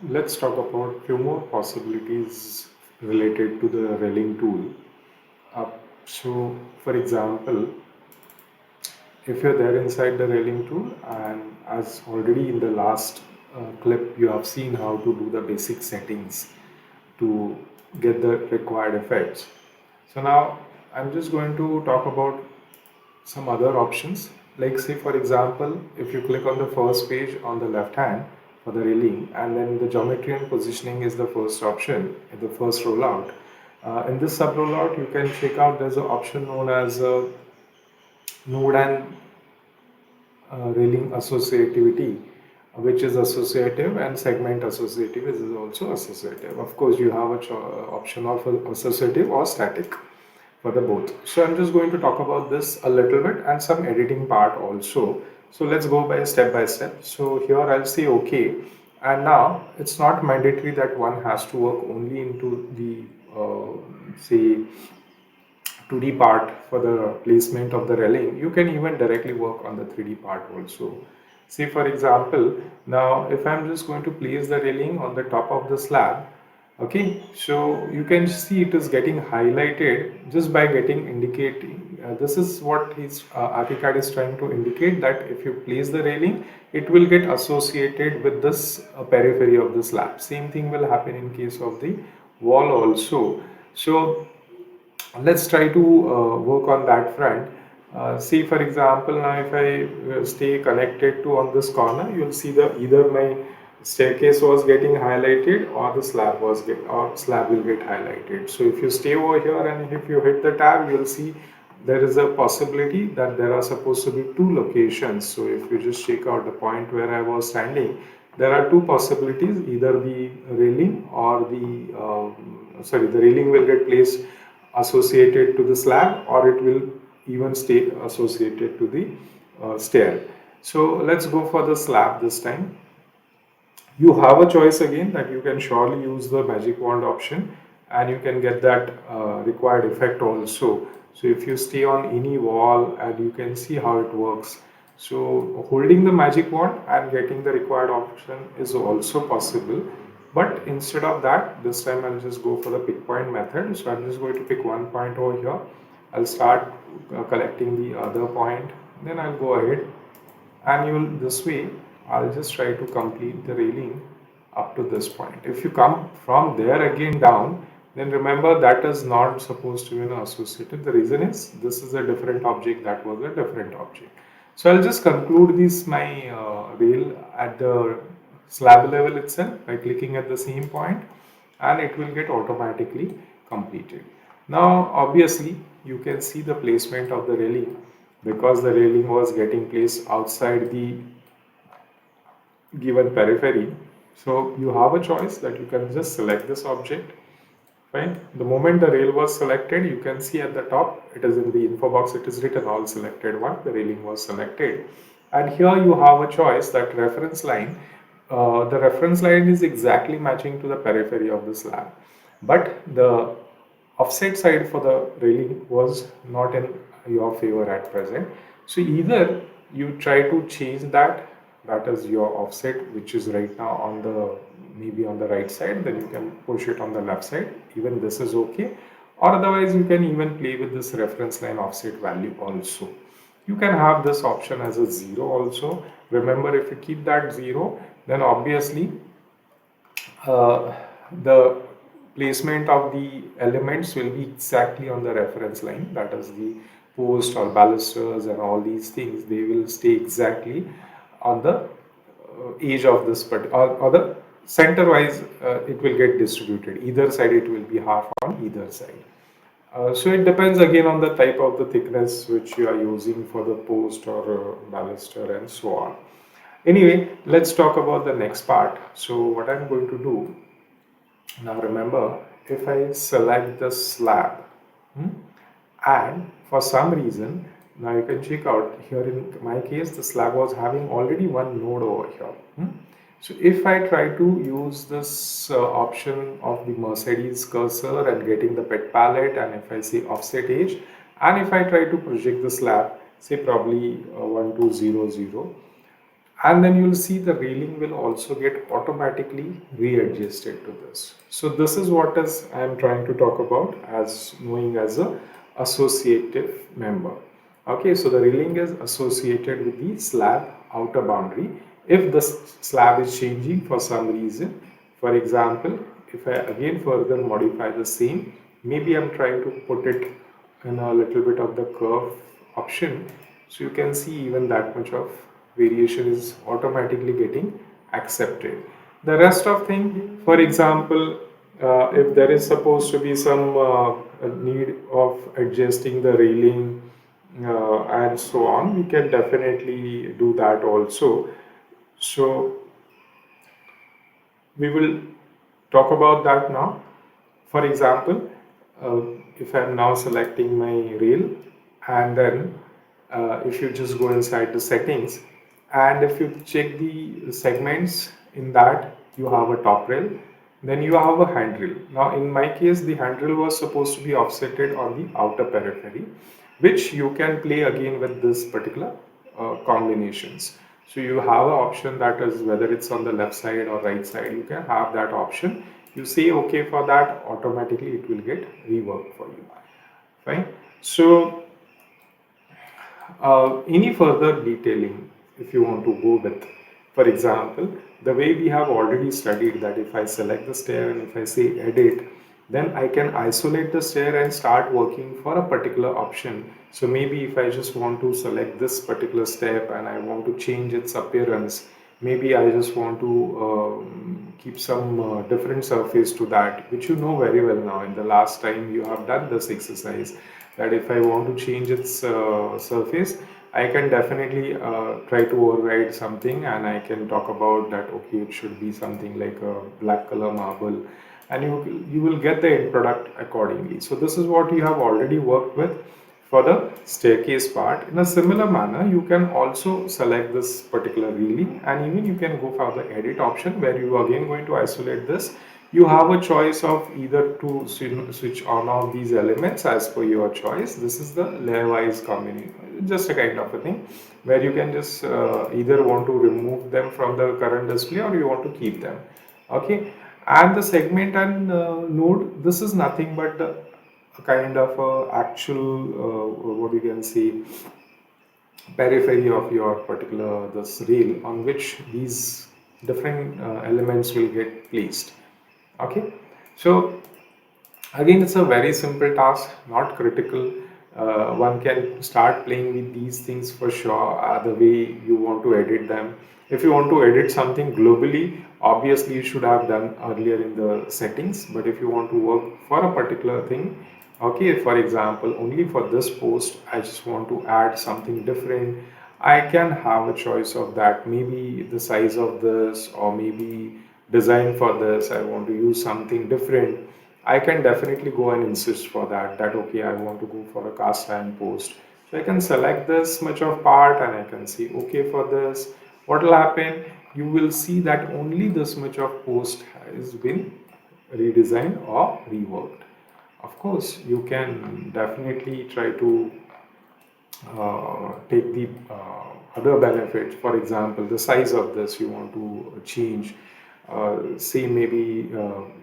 Let's talk about few more possibilities related to the railing tool. Uh, for example, if you're there inside the railing tool, and as already in the last clip, you have seen how to do the basic settings to get the required effects. So now I'm just going to talk about some other options, like say for example, if you click on the first page on the left hand for the railing, and then the geometry and positioning is the first option in the first rollout. In this sub rollout you can check out there's an option known as node and railing associativity, which is associative, and segment associative is also associative. Of course you have a option of associative or static for the both. So I'm just going to talk about this a little bit and some editing part also. So let's go by step by step. So here I'll say okay, and now it's not mandatory that one has to work only into the say 2D part for the placement of the railing. You can even directly work on the 3D part also. Say for example, now if I'm just going to place the railing on the top of the slab, okay, so you can see it is getting highlighted just by getting indicating. This is what his ArchiCAD is trying to indicate, that if you place the railing, it will get associated with this periphery of the slab. Same thing will happen in case of the wall also. So let's try to work on that front. See for example, now if I stay connected to on this corner, you'll see the either my staircase was getting highlighted or the slab was or slab will get highlighted. So if you stay over here and if you hit the tab, you'll see there is a possibility that there are supposed to be two locations. So if you just check out the point where I was standing, there are two possibilities: either the railing or the railing will get placed associated to the slab, or it will even stay associated to the stair. So let's go for the slab this time. You have a choice again that you can surely use the magic wand option, and you can get that required effect also. So if you stay on any wall, and you can see how it works. So holding the magic wand and getting the required option is also possible. But instead of that, this time I'll just go for the pick point method. So I'm just going to pick one point over here. I'll start collecting the other point. Then I'll go ahead, and you will this way I'll just try to complete the railing up to this point. If you come from there again down, then remember that is not supposed to be associated. The reason is this is a different object, that was a different object. So I'll just conclude this my rail at the slab level itself by clicking at the same point, and it will get automatically completed. Now obviously you can see the placement of the railing, because the railing was getting placed outside the given periphery. So you have a choice that you can just select this object. Fine. The moment the rail was selected, you can see at the top, it is in the info box, it is written all selected one, the railing was selected. And here you have a choice that reference line, the reference line is exactly matching to the periphery of the slab. But the offset side for the railing was not in your favor at present. So either you try to change that, that is your offset, which is right now on the maybe on the right side, then you can push it on the left side, even this is okay. Or otherwise you can even play with this reference line offset value also. You can have this option as a 0 also. Remember, if you keep that 0, then obviously the placement of the elements will be exactly on the reference line, that is the post or balusters and all these things, they will stay exactly on the edge of this or the center wise, it will get distributed either side, it will be half on either side. So it depends again on the type of the thickness which you are using for the post or baluster and so on. Anyway, let's talk about the next part. So what I'm going to do now, remember, if I select the slab, and for some reason, now you can check out here in my case, the slab was having already one node over here. So if I try to use this option of the Mercedes cursor and getting the pet palette, and if I say offset edge, and if I try to project the slab, say probably 1200, and then you'll see the railing will also get automatically readjusted to this. So this is what is I am trying to talk about as knowing as a associative member. Okay, so the railing is associated with the slab outer boundary. If the slab is changing for some reason, for example, if I again further modify the same, maybe I'm trying to put it in a little bit of the curve option, so you can see even that much of variation is automatically getting accepted. The rest of thing, for example, if there is supposed to be some need of adjusting the railing and so on, we can definitely do that also. So we will talk about that now. For example, uh, if I'm now selecting my rail, and then if you just go inside the settings, and if you check the segments in that, you have a top rail, then you have a handrail. Now in my case, the handrail was supposed to be offsetted on the outer periphery, which you can play again with this particular combinations. So you have an option, that is whether it's on the left side or right side, you can have that option. You say okay for that, automatically it will get reworked for you. Fine. So any further detailing if you want to go with, for example, the way we have already studied that if I select the stair and if I say edit, then I can isolate the stair and start working for a particular option. So maybe if I just want to select this particular step and I want to change its appearance, maybe I just want to keep some different surface to that, which you know very well now. In the last time you have done this exercise, that if I want to change its surface, I can definitely try to override something, and I can talk about that. Okay, it should be something like a black color marble, and you will get the end product accordingly. So this is what you have already worked with for the staircase part. In a similar manner, you can also select this particular railing, and even you can go for the edit option where you are again going to isolate this. You have a choice of either to switch on off these elements as per your choice. This is the layer wise combination, just a kind of a thing where you can just either want to remove them from the current display or you want to keep them. Okay, and the segment and node, this is nothing but a kind of actual what you can say periphery of your particular this rail on which these different elements will get placed. Okay, so again, it's a very simple task, not critical. One can start playing with these things for sure, the way you want to edit them. If you want to edit something globally, obviously you should have done earlier in the settings. But if you want to work for a particular thing, okay, for example, only for this post, I just want to add something different. I can have a choice of that. Maybe the size of this, or maybe design for this. I want to use something different. I can definitely go and insist for that. That okay, I want to go for a cast iron post. So I can select this much of part and I can say okay for this. What will happen? You will see that only this much of post has been redesigned or reworked. Of course, you can definitely try to take the other benefits. For example, the size of this you want to change. Say maybe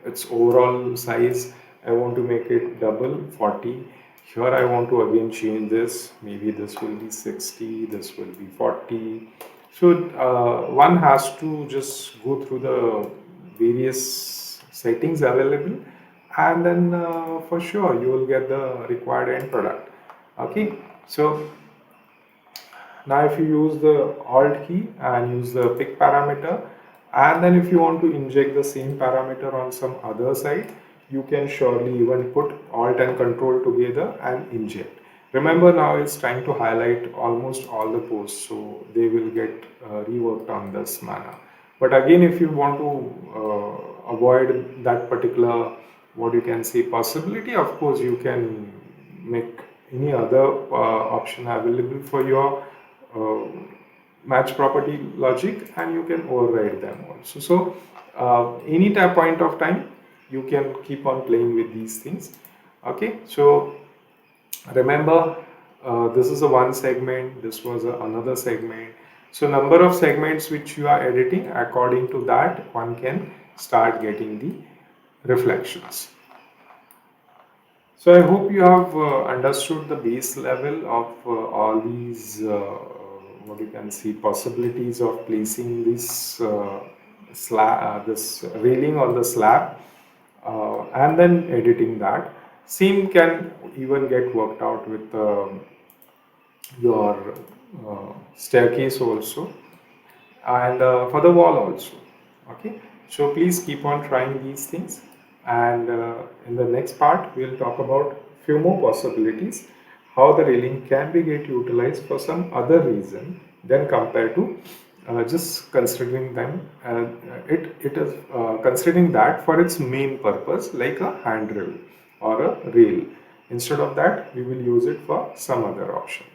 its overall size, I want to make it double 40. Here I want to again change this. Maybe this will be 60, this will be 40. So one has to just go through the various settings available, and then for sure you will get the required end product. Okay, so now if you use the alt key and use the pick parameter, and then if you want to inject the same parameter on some other side, you can surely even put alt and control together and inject. Remember, now it's trying to highlight almost all the posts, so they will get reworked on this manner. But again, if you want to avoid that particular, what you can say, possibility, of course you can make any other option available for your uh, match property logic, and you can override them also. So any time point of time you can keep on playing with these things. Okay, so remember, this is a one segment, this was another segment. So number of segments which you are editing, according to that one can start getting the reflections. So I hope you have understood the base level of all these what you can see possibilities of placing this slab, this railing on the slab, and then editing that. Same can even get worked out with your staircase also, and for the wall also. Okay, so please keep on trying these things, and in the next part we'll talk about few more possibilities how the railing can be get utilized for some other reason than compared to just considering them it is considering that for its main purpose like a handrail or a rail. Instead of that we will use it for some other option.